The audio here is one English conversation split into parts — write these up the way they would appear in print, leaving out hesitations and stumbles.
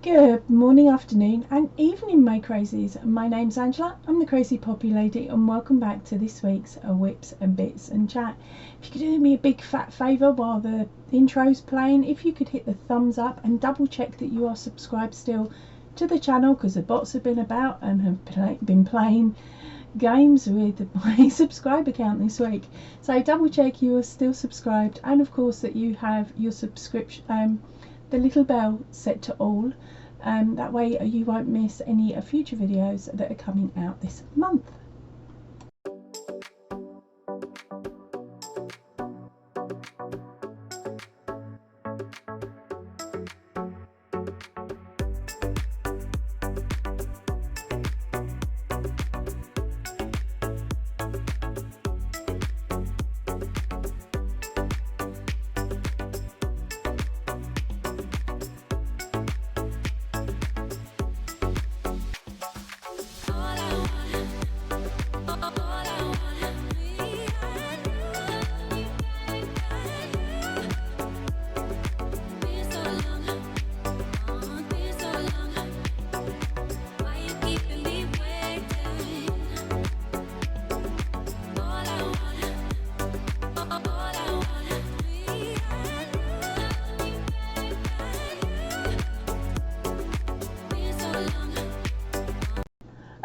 Good morning, afternoon and evening, my crazies. My name's Angela, I'm the Crazy Poppy Lady, and welcome back to this week's Whips and Bits and Chat. If you could do me a big fat favour while the intro's playing, if you could hit the thumbs up and double check that you are subscribed still to the channel, because the bots have been about and have been playing games with my subscriber count this week. So double check you are still subscribed, and of course that you have your subscription, the little bell set to all. That way you won't miss any future videos that are coming out this month.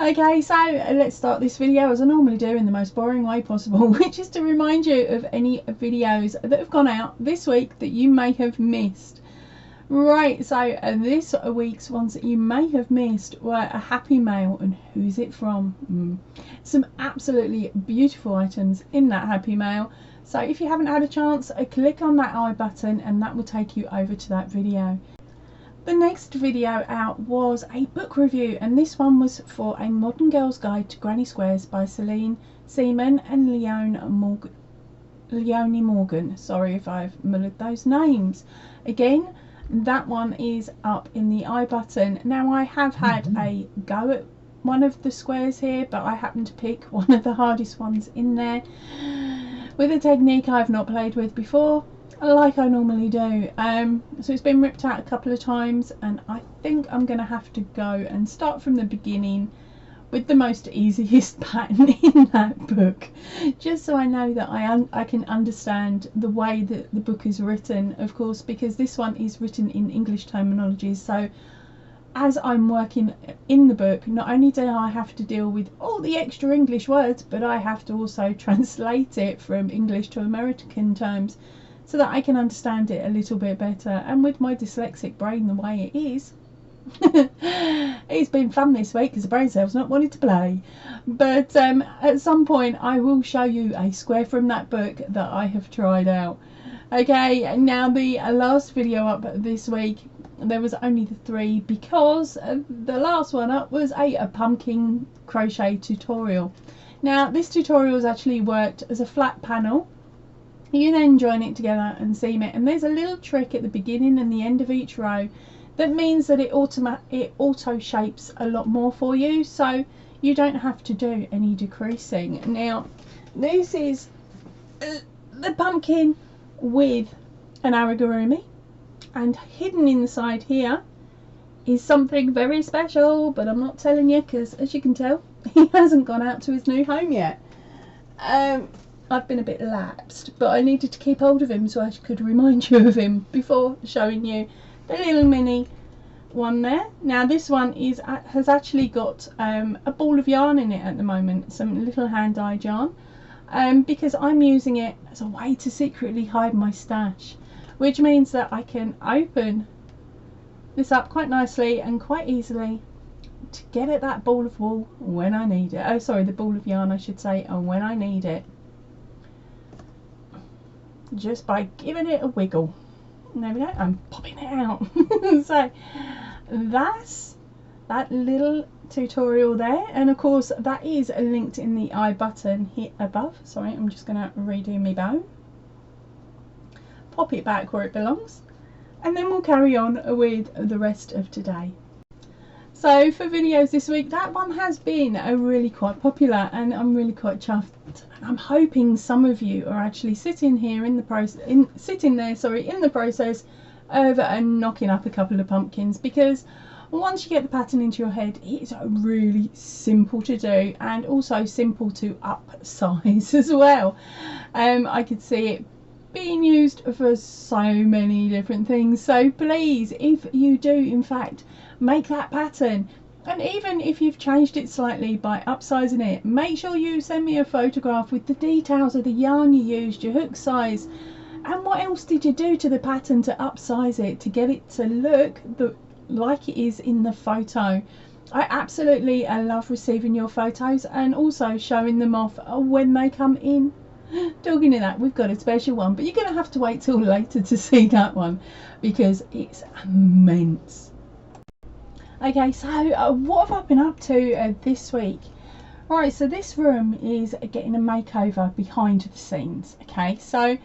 Okay, so let's start this video as I normally do, in the most boring way possible, which is to remind you of any videos that have gone out this week that you may have missed. Right, so this week's ones that you may have missed were a happy mail, and who's it from? Some absolutely beautiful items in that happy mail. So if you haven't had a chance, click on that I button and that will take you over to that video. The next video out was a book review, and this one was for A Modern Girl's Guide to Granny Squares by Celine Seaman and Leonie Morgan. Sorry if I've muddled those names. Again, that one is up in the I button. Now, I have had a go at one of the squares here, but I happened to pick one of the hardest ones in there with a technique I've not played with before, like I normally do. So it's been ripped out a couple of times, and I think I'm going to have to go and start from the beginning with the most easiest pattern in that book, just so I know that I can understand the way that the book is written, of course, because this one is written in English terminology. So as I'm working in the book, not only do I have to deal with all the extra English words, but I have to also translate it from English to American terms, so that I can understand it a little bit better. And with my dyslexic brain the way it is, it's been fun this week because the brain cells not wanted to play. But at some point I will show you a square from that book that I have tried out. Okay, now the last video up this week, there was only the 3, because the last one up was a pumpkin crochet tutorial. Now, this tutorial has actually worked as a flat panel. You then join it together and seam it, and there's a little trick at the beginning and the end of each row that means that it auto shapes a lot more for you, so you don't have to do any decreasing. Now, this is the pumpkin with an amigurumi, and hidden inside here is something very special, but I'm not telling you because, as you can tell, he hasn't gone out to his new home yet. I've been a bit lapsed, but I needed to keep hold of him so I could remind you of him before showing you the little mini one there. Now, this one has actually got a ball of yarn in it at the moment, some little hand-dyed yarn, because I'm using it as a way to secretly hide my stash, which means that I can open this up quite nicely and quite easily to get at that ball of wool when I need it. Oh, sorry, the ball of yarn I should say, when I need it, just by giving it a wiggle. And there we go, I'm popping it out. So that's that little tutorial there, and of course that is linked in the I button here above. Sorry, I'm just going to redo my bow, pop it back where it belongs, and then we'll carry on with the rest of today. So for videos this week, that one has been really quite popular, and I'm really quite chuffed. I'm hoping some of you are actually sitting here in the process, in the process of knocking up a couple of pumpkins, because once you get the pattern into your head, it's really simple to do, and also simple to upsize as well. I could see it being used for so many different things. So please, if you do in fact make that pattern, and even if you've changed it slightly by upsizing it, make sure you send me a photograph with the details of the yarn you used, your hook size, and what else did you do to the pattern to upsize it to get it to look like it is in the photo. I absolutely love receiving your photos and also showing them off when they come in. Talking of that, we've got a special one, but you're going to have to wait till later to see that one because it's immense. Okay, so what have I been up to this week? Right, so this room is getting a makeover behind the scenes. Okay, so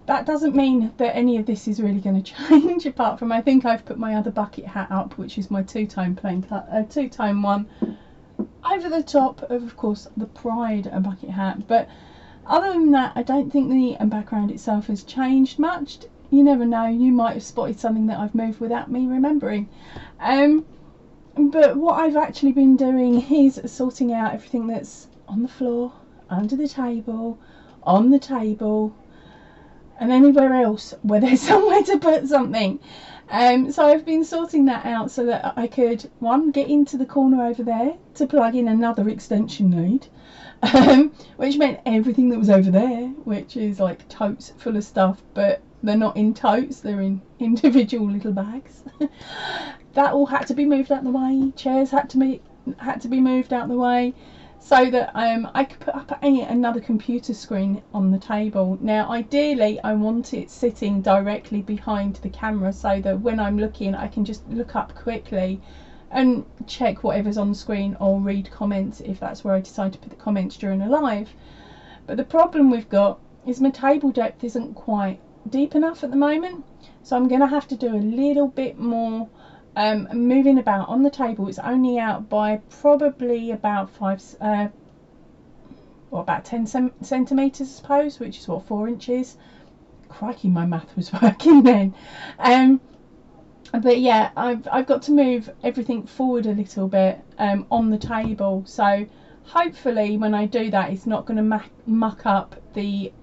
that doesn't mean that any of this is really going to change, apart from I think I've put my other bucket hat up, which is my two-tone plain cut, two-tone one, over the top of course, the Pride bucket hat. But other than that, I don't think the background itself has changed much. You never know, you might have spotted something that I've moved without me remembering. But what I've actually been doing is sorting out everything that's on the floor, under the table, on the table, and anywhere else where there's somewhere to put something. So I've been sorting that out so that I could, one, get into the corner over there to plug in another extension lead, which meant everything that was over there, which is like totes full of stuff, but they're not in totes, they're in individual little bags. That all had to be moved out the way. Chairs had to be moved out the way, so that I could put up another computer screen on the table. Now ideally I want it sitting directly behind the camera so that when I'm looking I can just look up quickly and check whatever's on the screen or read comments if that's where I decide to put the comments during a live. But the problem we've got is my table depth isn't quite deep enough at the moment, so I'm going to have to do a little bit more moving about on the table. It's only out by probably about about 10 centimeters, I suppose, which is what, 4 inches. Crikey, my math was working then. But yeah, I've got to move everything forward a little bit on the table, so hopefully when I do that it's not going to muck up the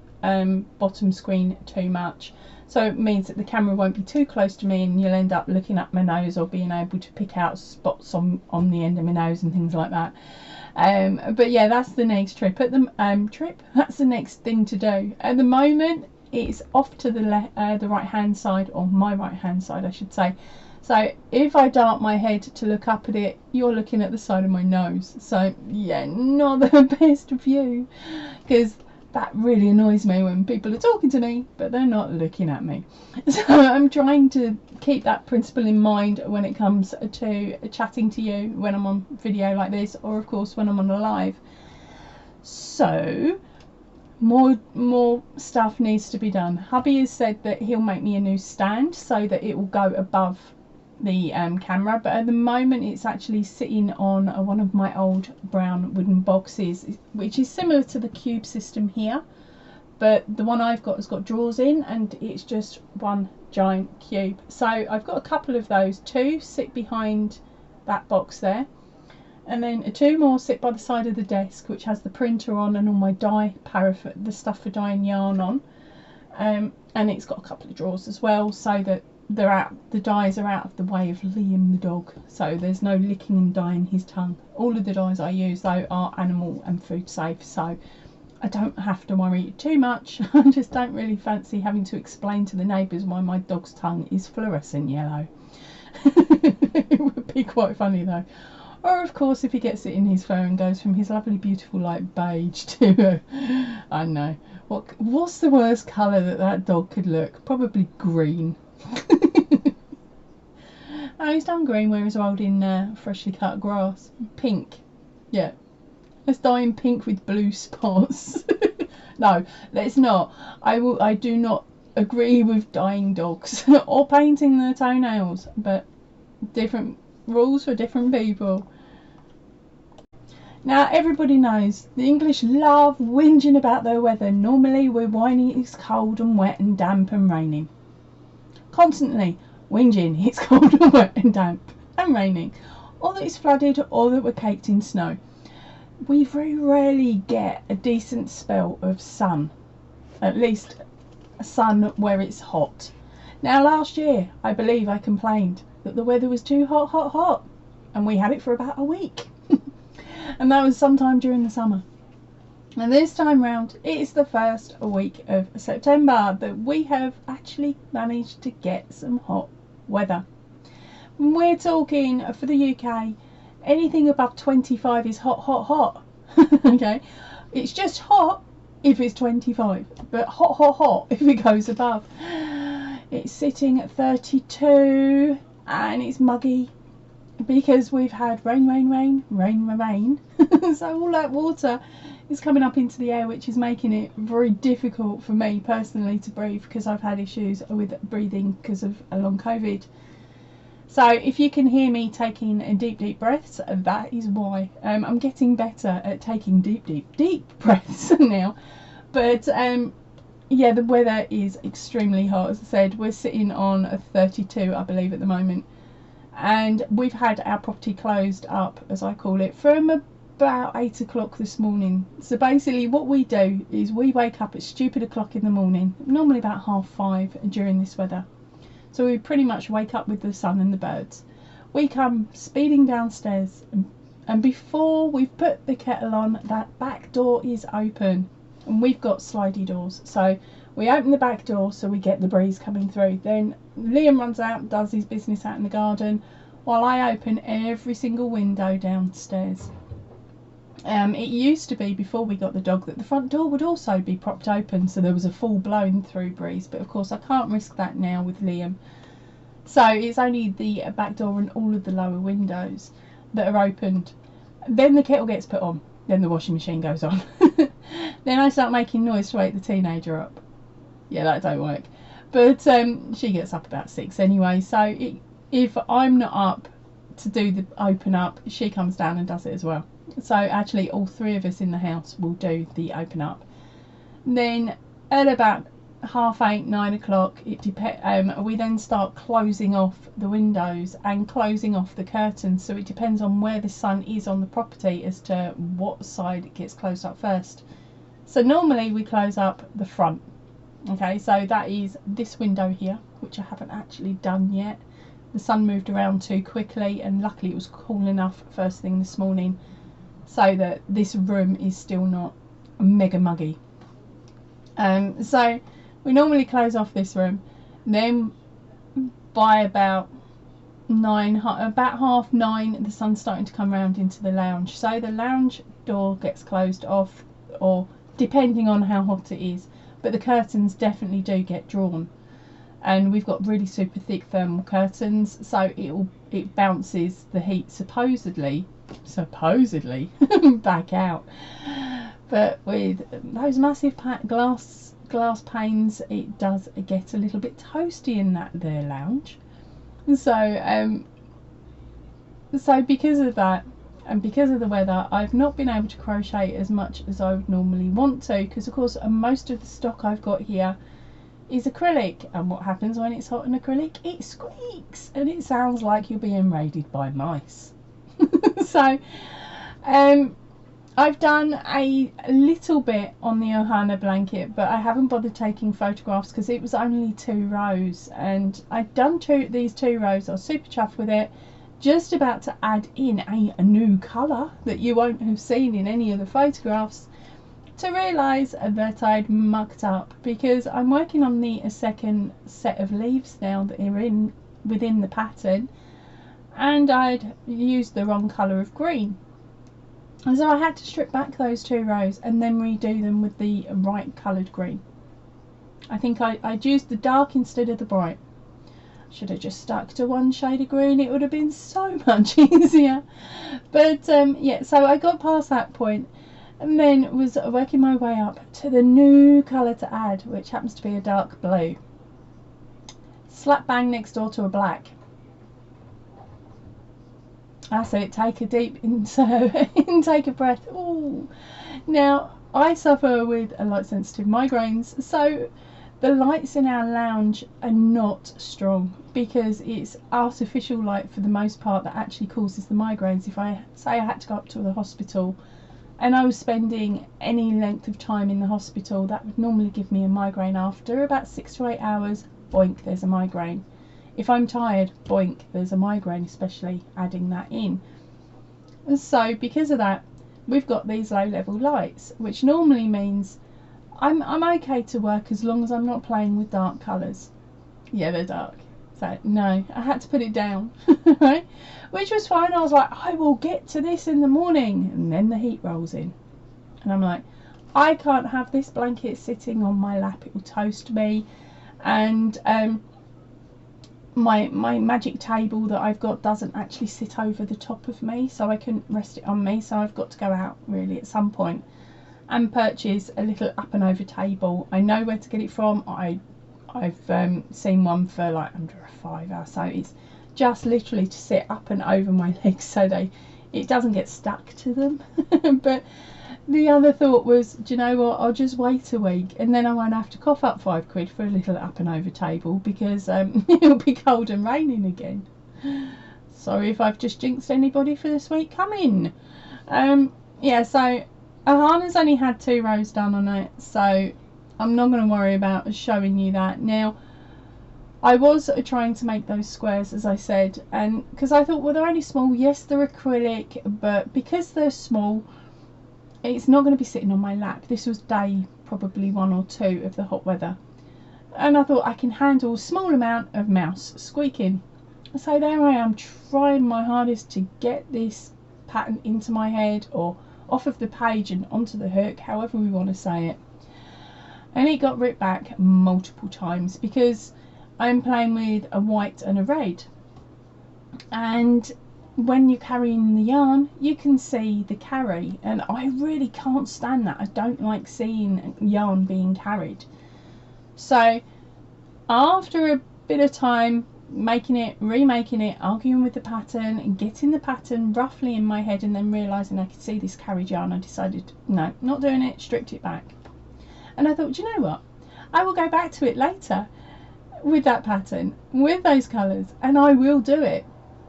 bottom screen too much. So it means that the camera won't be too close to me and you'll end up looking at my nose or being able to pick out spots on the end of my nose and things like that. But yeah, that's the next trip. That's the next thing to do. At the moment, it's off to the right hand side, or my right hand side, I should say. So if I dart my head to look up at it, you're looking at the side of my nose. So yeah, not the best view, because that really annoys me when people are talking to me but they're not looking at me. So I'm trying to keep that principle in mind when it comes to chatting to you when I'm on video like this, or of course when I'm on a live. So more stuff needs to be done. Hubby has said that he'll make me a new stand so that it will go above the camera, but at the moment it's actually sitting on one of my old brown wooden boxes, which is similar to the cube system here, but the one I've got has got drawers in and it's just one giant cube. So I've got a couple of those. 2 sit behind that box there, and then 2 more sit by the side of the desk, which has the printer on and all my dye paraffin, the stuff for dyeing yarn on, and it's got a couple of drawers as well, so that the dyes are out of the way of Liam the dog, so there's no licking and dyeing his tongue. All of the dyes I use though are animal and food safe, so I don't have to worry too much. I just don't really fancy having to explain to the neighbours why my dog's tongue is fluorescent yellow. It would be quite funny though. Or of course if he gets it in his fur and goes from his lovely beautiful light beige to I don't know, what's the worst colour that dog could look? Probably green. Oh, he's done green where he's holding freshly cut grass. Pink. Yeah. Let's dye him pink with blue spots. No, let's not. I do not agree with dyeing dogs or painting their toenails, but different rules for different people. Now everybody knows the English love whinging about their weather. Normally we're whining it's cold and wet and damp and raining. constantly whinging it's cold and wet and damp and raining, or that it's flooded, or that we're caked in snow. We very rarely get a decent spell of sun, at least a sun where it's hot. Now last year I believe I complained that the weather was too hot, and we had it for about a week. And that was sometime during the summer. And this time round, it's the first week of September that we have actually managed to get some hot weather. We're talking, for the UK, anything above 25 is hot. Okay, it's just hot if it's 25, but hot if it goes above. It's sitting at 32 and it's muggy because we've had rain. So all that water is coming up into the air, which is making it very difficult for me personally to breathe, because I've had issues with breathing because of a long COVID. So if you can hear me taking deep breaths, that is why. I'm getting better at taking deep breaths now. But yeah, the weather is extremely hot. As I said, we're sitting on a 32, I believe, at the moment. And we've had our property closed up, as I call it, from about 8 o'clock this morning. So basically what we do is we wake up at stupid o'clock in the morning, normally about 5:30 during this weather. So we pretty much wake up with the sun and the birds. We come speeding downstairs, and before we've put the kettle on, that back door is open, and we've got slidey doors. So we open the back door so we get the breeze coming through. Then Liam runs out and does his business out in the garden, while I open every single window downstairs. It used to be, before we got the dog, that the front door would also be propped open so there was a full blown through breeze, but of course I can't risk that now with Liam. So it's only the back door and all of the lower windows that are opened. Then the kettle gets put on, then the washing machine goes on. Then I start making noise to wake the teenager up. Yeah, that don't work. But she gets up about 6 anyway, so if I'm not up to do the open up, she comes down and does it as well. So actually all three of us in the house will do the open up. Then at about 8:30, 9 o'clock, we then start closing off the windows and closing off the curtains. So it depends on where the sun is on the property as to what side it gets closed up first. So normally we close up the front. Okay, so that is this window here, which I haven't actually done yet. The sun moved around too quickly, and luckily it was cool enough first thing this morning so that this room is still not mega muggy. So we normally close off this room. Then by about 9:30, the sun's starting to come round into the lounge. So the lounge door gets closed off, or depending on how hot it is, but the curtains definitely do get drawn. And we've got really super thick thermal curtains, so it bounces the heat supposedly back out. But with those massive glass panes, it does get a little bit toasty in that there lounge. So so because of that, and because of the weather, I've not been able to crochet as much as I would normally want to, because of course most of the stock I've got here is acrylic, and what happens when it's hot in acrylic? It squeaks and it sounds like you're being raided by mice. So I've done a little bit on the Ohana blanket, but I haven't bothered taking photographs because it was only 2 rows, and I've done these 2 rows. I was super chuffed with it. Just about to add in a new colour that you won't have seen in any of the photographs, to realise that I'd mucked up, because I'm working on the second set of leaves now that are within the pattern, and I'd used the wrong colour of green. And so I had to strip back those 2 rows and then redo them with the right coloured green. I think I'd used the dark instead of the bright. Should have just stuck to one shade of green, it would have been so much easier. But yeah, so I got past that point and then was working my way up to the new colour to add, which happens to be a dark blue. Slap bang next door to a black. That's it, take a deep intake of breath. Ooh. Now, I suffer with a light sensitive migraines, so The lights in our lounge are not strong because it's artificial light for the most part that actually causes the migraines. If I say I had to go up to the hospital and I was spending any length of time in the hospital, that would normally give me a migraine. After about 6 to 8 hours, boink, there's a migraine. If I'm tired, boink, there's a migraine, especially adding that in. And so because of that, we've got these low level lights, which normally means I'm okay to work as long as I'm not playing with dark colours. Yeah, they're dark. So no, I had to put it down, right? Which was fine. I was like, I will get to this in the morning, and then the heat rolls in, and I'm like, I can't have this blanket sitting on my lap. It will toast me, and my magic table that I've got doesn't actually sit over the top of me, so I couldn't rest it on me. So I've got to go out really at some point and purchase a little up and over table. I know where to get it from. I've seen one for like under a £5, so it's just literally to sit up and over my legs so it doesn't get stuck to them. But the other thought was, do you know what, I'll just wait a week and then I won't have to cough up £5 for a little up and over table, because it'll be cold and raining again. Sorry if I've just jinxed anybody for this week coming. Yeah, so Ahana's only had 2 rows done on it, so I'm not going to worry about showing you that. Now, I was trying to make those squares, as I said, and because I thought, well, they're only small. Yes, they're acrylic, but because they're small, it's not going to be sitting on my lap. This was day probably 1 or 2 of the hot weather, and I thought I can handle a small amount of mouse squeaking. So there I am, trying my hardest to get this pattern into my head, or off of the page and onto the hook, however we want to say it. And it got ripped back multiple times because I'm playing with a white and a red, and when you're carrying the yarn you can see the carry, and I really can't stand that. I don't like seeing yarn being carried. So after a bit of time making it, remaking it, arguing with the pattern and getting the pattern roughly in my head, and then realising I could see this carried yarn, I decided no, not doing it, stripped it back. And I thought, do you know what, I will go back to it later with that pattern, with those colours, and I will do it.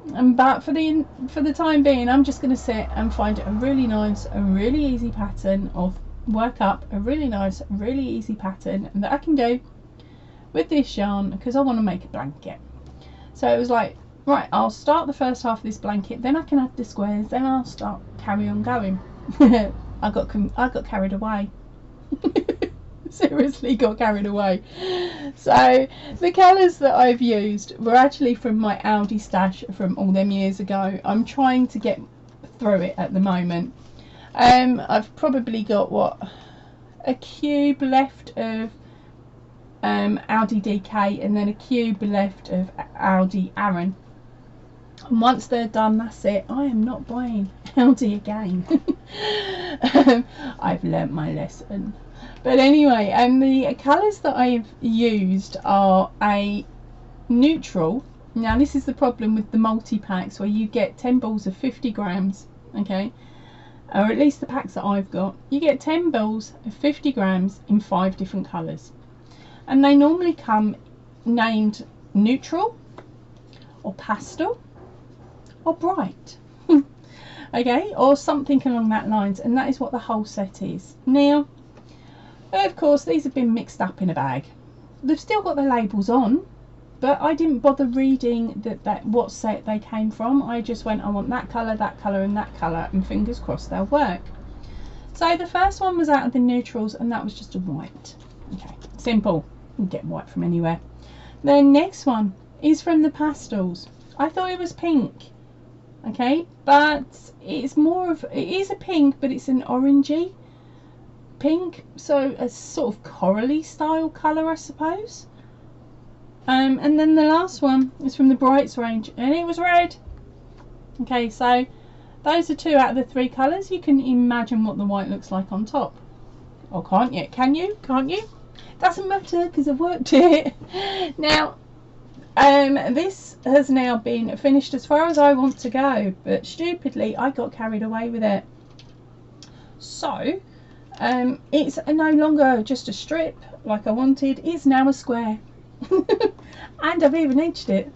But for the time being, I'm just going to sit and find a really nice, a really easy pattern, or work up a really nice, really easy pattern that I can do with this yarn, because I want to make a blanket. So it was like, right, I'll start the first half of this blanket, then I can add the squares, then I'll start carry on going. I got carried away. Seriously got carried away. So the colours that I've used were actually from my Aldi stash from all them years ago. I'm trying to get through it at the moment. I've probably got what, a cube left of Aldi DK, and then a cube left of Aldi Aran, and once they're done, that's it. I am not buying Aldi again. I've learnt my lesson. But anyway, the colours that I've used are a neutral. Now this is the problem with the multi-packs, where you get 10 balls of 50 grams, okay, or at least the packs that I've got. You get 10 balls of 50 grams in 5 different colours, and they normally come named neutral or pastel or bright. Okay, or something along that lines, and that is what the whole set is. Now of course these have been mixed up in a bag. They've still got the labels on, but I didn't bother reading what set they came from. I just went, I want that colour and that colour, and fingers crossed they'll work. So the first one was out of the neutrals, and that was just a white. Okay, simple, you can get white from anywhere. The next one is from the pastels. I thought it was pink, okay, but it's more of, it is a pink, but it's an orangey pink, so a sort of corally style colour, I suppose. And then the last one is from the Brights range, and it was red. Okay, so those are 2 out of the 3 colours. You can imagine what the white looks like on top. Or can't you? Can you? Can't you? Doesn't matter, because I've worked it. Now, this has now been finished as far as I want to go, but stupidly I got carried away with it. So It's no longer just a strip like I wanted, it's now a square. And I've even edged it,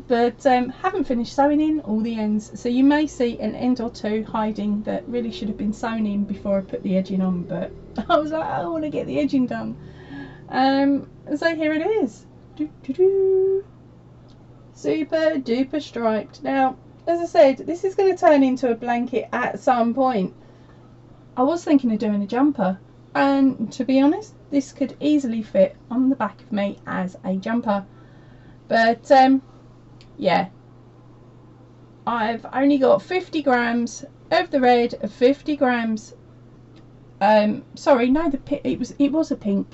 but haven't finished sewing in all the ends, so you may see an end or two hiding that really should have been sewn in before I put the edging on, but I was like, I want to get the edging done. So here it is. Super duper striped. Now, as I said, this is going to turn into a blanket at some point. I was thinking of doing a jumper, and to be honest, this could easily fit on the back of me as a jumper, but yeah, I've only got 50 grams of the red, 50 grams sorry, no, it was a pink.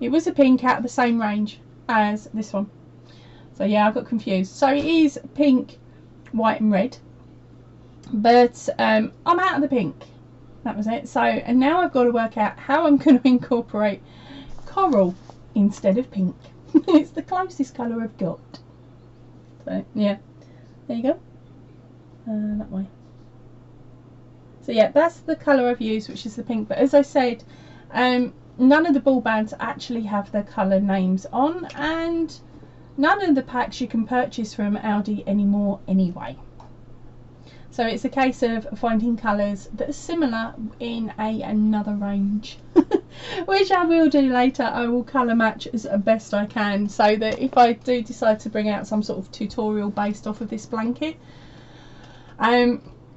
It was a pink out of the same range as this one. So yeah, I got confused. So it is pink, white and red, but I'm out of the pink. That was it. So, and now I've got to work out how I'm going to incorporate coral instead of pink. It's the closest colour I've got. So yeah, there you go. That way. So yeah, that's the colour I've used, which is the pink. But as I said, none of the ball bands actually have their colour names on, and none of the packs you can purchase from Aldi anymore anyway. So it's a case of finding colours that are similar in another range, which I will do later. I will colour match as best I can, so that if I do decide to bring out some sort of tutorial based off of this blanket,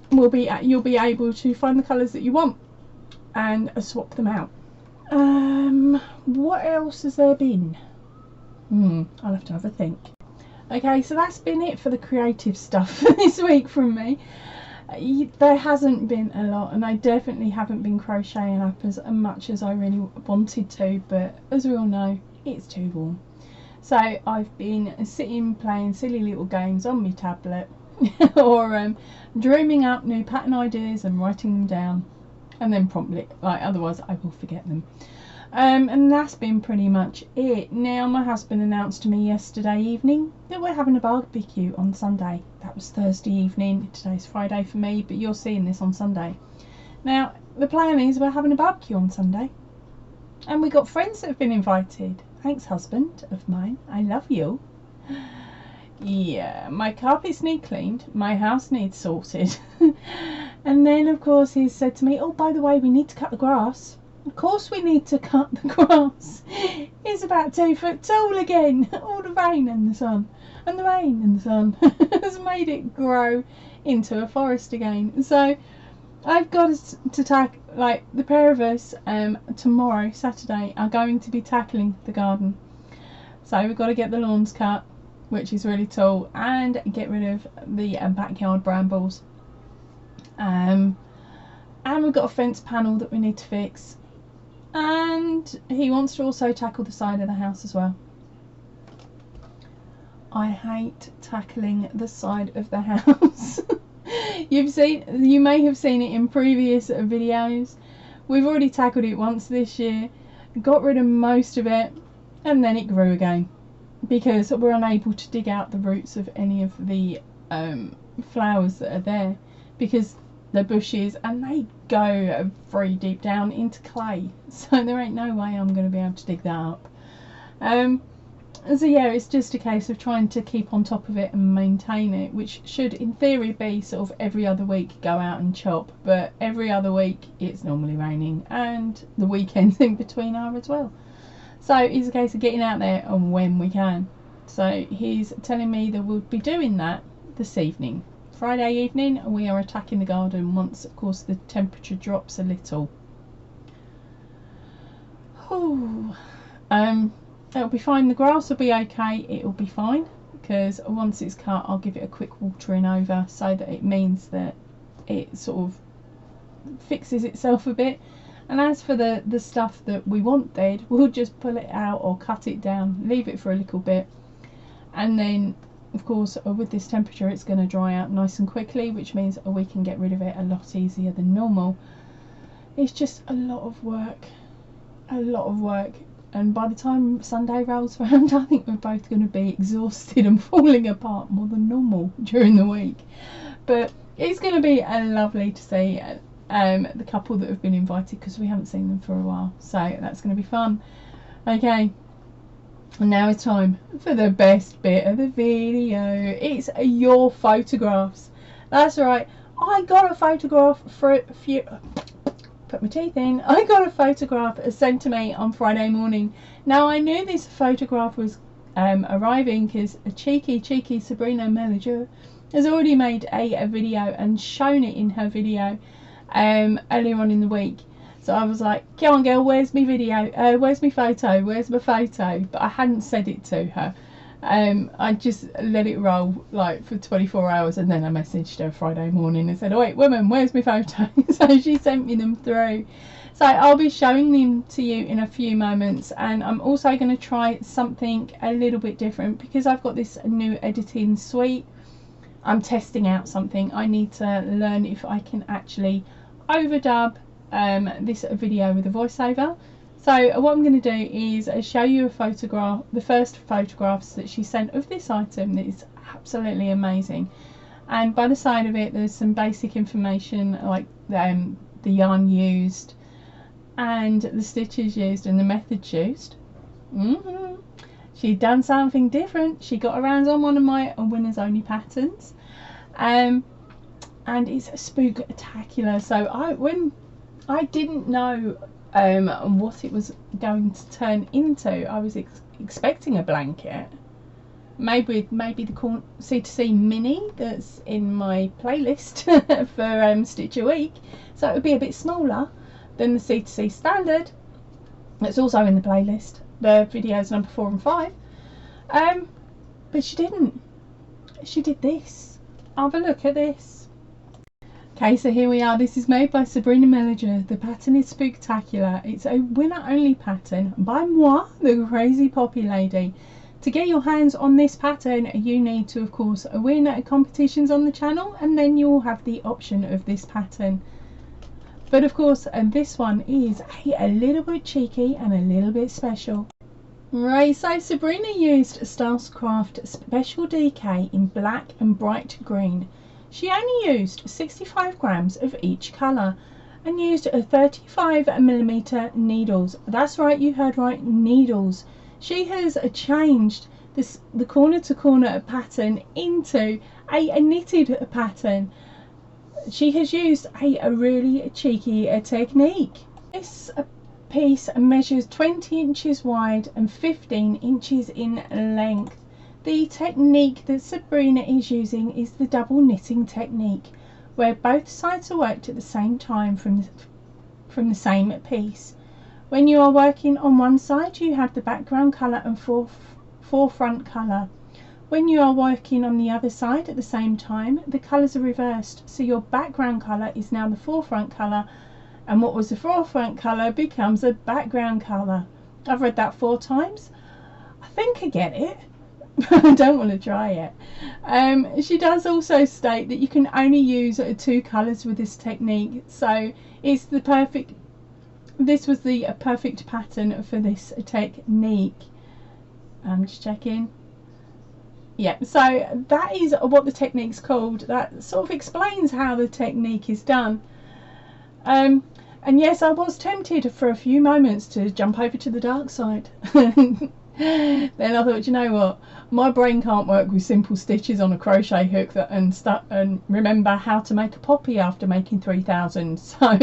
you'll be able to find the colours that you want and swap them out. What else has there been? I'll have to have a think. Okay, so that's been it for the creative stuff this week from me. There hasn't been a lot, and I definitely haven't been crocheting up as much as I really wanted to, but as we all know, it's too warm. So I've been sitting playing silly little games on my tablet or dreaming up new pattern ideas and writing them down, and then promptly, otherwise I will forget them. And that's been pretty much it. Now, my husband announced to me yesterday evening that we're having a barbecue on Sunday. That was Thursday evening. Today's Friday for me, but you're seeing this on Sunday. Now, the plan is we're having a barbecue on Sunday, and we got friends that have been invited. Thanks, husband of mine. I love you. Yeah, my carpets need cleaned, my house needs sorted. And then, of course, he said to me, oh, by the way, we need to cut the grass. Of course we need to cut the grass. It's about 2 foot tall again. All the rain and the sun, and the rain and the sun has made it grow into a forest again. So I've got to tackle, the pair of us tomorrow, Saturday, are going to be tackling the garden. So we've got to get the lawns cut, which is really tall, and get rid of the backyard brambles. And we've got a fence panel that we need to fix. And he wants to also tackle the side of the house as well. I hate tackling the side of the house. You may have seen it in previous videos. We've already tackled it once this year, got rid of most of it, and then it grew again because we're unable to dig out the roots of any of the flowers that are there, because they're bushes and they go very deep down into clay, so there ain't no way I'm going to be able to dig that up. So yeah, it's just a case of trying to keep on top of it and maintain it, which should in theory be sort of every other week go out and chop, but every other week it's normally raining and the weekends in between are as well. So it's a case of getting out there and when we can. So he's telling me that we'll be doing that this evening. Friday evening, we are attacking the garden once, of course, the temperature drops a little. It'll be fine. The grass will be okay. It'll be fine because once it's cut, I'll give it a quick watering over so that it means that it sort of fixes itself a bit. And as for the stuff that we want dead, we'll just pull it out or cut it down, leave it for a little bit, and then of course with this temperature it's going to dry out nice and quickly, which means we can get rid of it a lot easier than normal. It's just a lot of work, and by the time Sunday rolls around I think we're both going to be exhausted and falling apart more than normal during the week. But it's going to be lovely to see. the couple that have been invited, because we haven't seen them for a while, so that's going to be fun. Okay, and now it's time for the best bit of the video. It's your photographs. That's right, I got a photograph for a few, put my teeth in, I got a photograph sent to me on Friday morning. Now I knew this photograph was arriving because a cheeky Sabrina manager has already made a video and shown it in her video earlier on in the week. So I was like, come on girl, where's my video, where's my photo, where's my photo? But I hadn't said it to her. I just let it roll like for 24 hours, and then I messaged her Friday morning and said, oh wait woman, where's my photo? So she sent me them through. So I'll be showing them to you in a few moments, and I'm also going to try something a little bit different because I've got this new editing suite. I'm testing out something. I need to learn if I can actually overdub this video with a voiceover. So what I'm going to do is show you a photograph, the first photographs that she sent of this item that is absolutely amazing. And by the side of it there's some basic information like the yarn used and the stitches used and the methods used. She'd done something different. She got her hands on one of my winners only patterns, and it's spooktacular. So when I didn't know what it was going to turn into, I was expecting a blanket, maybe the C2C mini that's in my playlist for Stitch a Week, so it would be a bit smaller than the C2C standard that's also in the playlist, the videos number 4 and 5. But she didn't. She did this. Have a look at this. Okay, so here we are. This is made by Sabrina Mellinger. The pattern is spooktacular. It's a winner only pattern by moi, the crazy poppy lady. To get your hands on this pattern, you need to of course win competitions on the channel, and then you will have the option of this pattern. But of course this one is a little bit cheeky and a little bit special. Right, so Sabrina used Starcraft Special DK in black and bright green. She only used 65 grams of each colour and used 35mm needles. That's right, you heard right, needles. She has changed the corner to corner pattern into a knitted pattern. She has used a really cheeky technique. This piece measures 20 inches wide and 15 inches in length. The technique that Sabrina is using is the double knitting technique, where both sides are worked at the same time from the same piece. When you are working on one side, you have the background colour and forefront colour. When you are working on the other side at the same time, the colours are reversed, so your background colour is now the forefront colour, and what was the forefront colour becomes a background colour. I've read that 4 times. I think I get it. I don't want to try it. She does also state that you can only use 2 colours with this technique, so it's the perfect, this was the perfect pattern for this technique. I'm just checking. Yeah, so that is what the technique's called. That sort of explains how the technique is done. And yes, I was tempted for a few moments to jump over to the dark side. Then I thought, you know what, my brain can't work with simple stitches on a crochet hook and remember how to make a poppy after making 3,000. So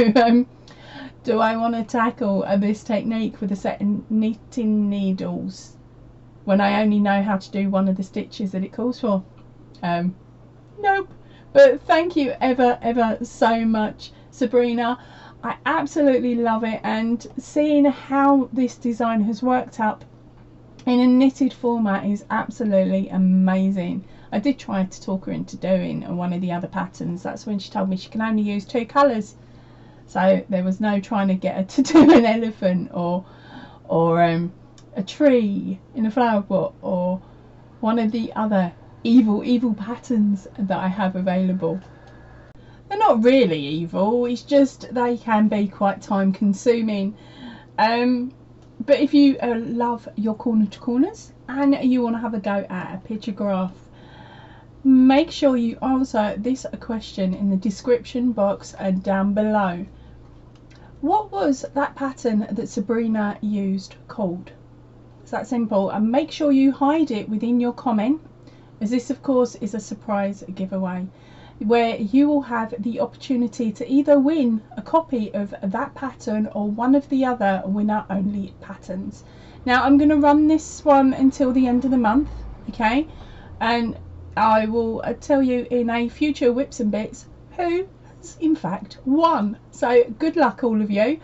do I want to tackle this technique with a set of knitting needles when I only know how to do one of the stitches that it calls for? Nope. But thank you ever so much, Sabrina. I absolutely love it, and seeing how this design has worked up in a knitted format is absolutely amazing. I did try to talk her into doing one of the other patterns. That's when she told me she can only use 2 colours, so there was no trying to get her to do an elephant or a tree in a flower pot or one of the other evil patterns that I have available. They're not really evil, it's just they can be quite time consuming. But if you love your corner to corners and you want to have a go at a pictograph make sure you answer this question in the description box down below. What was that pattern that Sabrina used called? It's that simple, and make sure you hide it within your comment, as this of course is a surprise giveaway where you will have the opportunity to either win a copy of that pattern or one of the other winner only patterns. Now I'm going to run this one until the end of the month, okay, and I will tell you in a future Whips and Bits who has in fact won. So good luck all of you.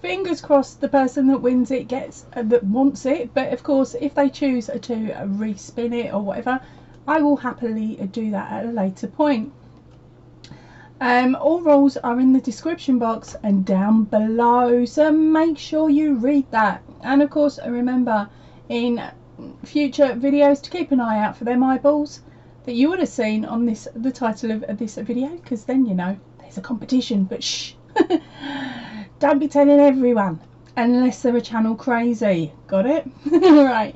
Fingers crossed the person that wins it gets that wants it, but of course if they choose to respin it or whatever, I will happily do that at a later point. All rules are in the description box and down below, so make sure you read that. And of course remember in future videos to keep an eye out for them eyeballs that you would have seen on the title of this video, because then you know there's a competition. But shh, don't be telling everyone unless they're a channel crazy. Got it? Right,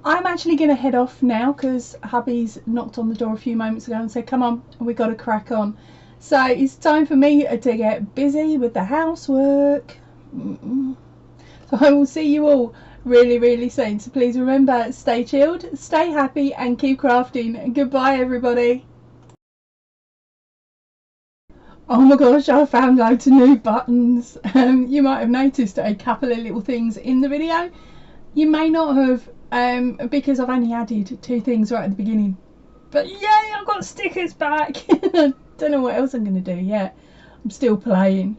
I'm actually going to head off now because hubby's knocked on the door a few moments ago and said come on, we got to crack on. So it's time for me to get busy with the housework. So I will see you all really soon. So please remember, stay chilled, stay happy and keep crafting. Goodbye everybody. Oh my gosh, I found loads of new buttons. You might have noticed a couple of little things in the video. You may not have, because I've only added 2 things right at the beginning. But yay, I've got stickers back. Don't know what else I'm going to do yet. I'm still playing.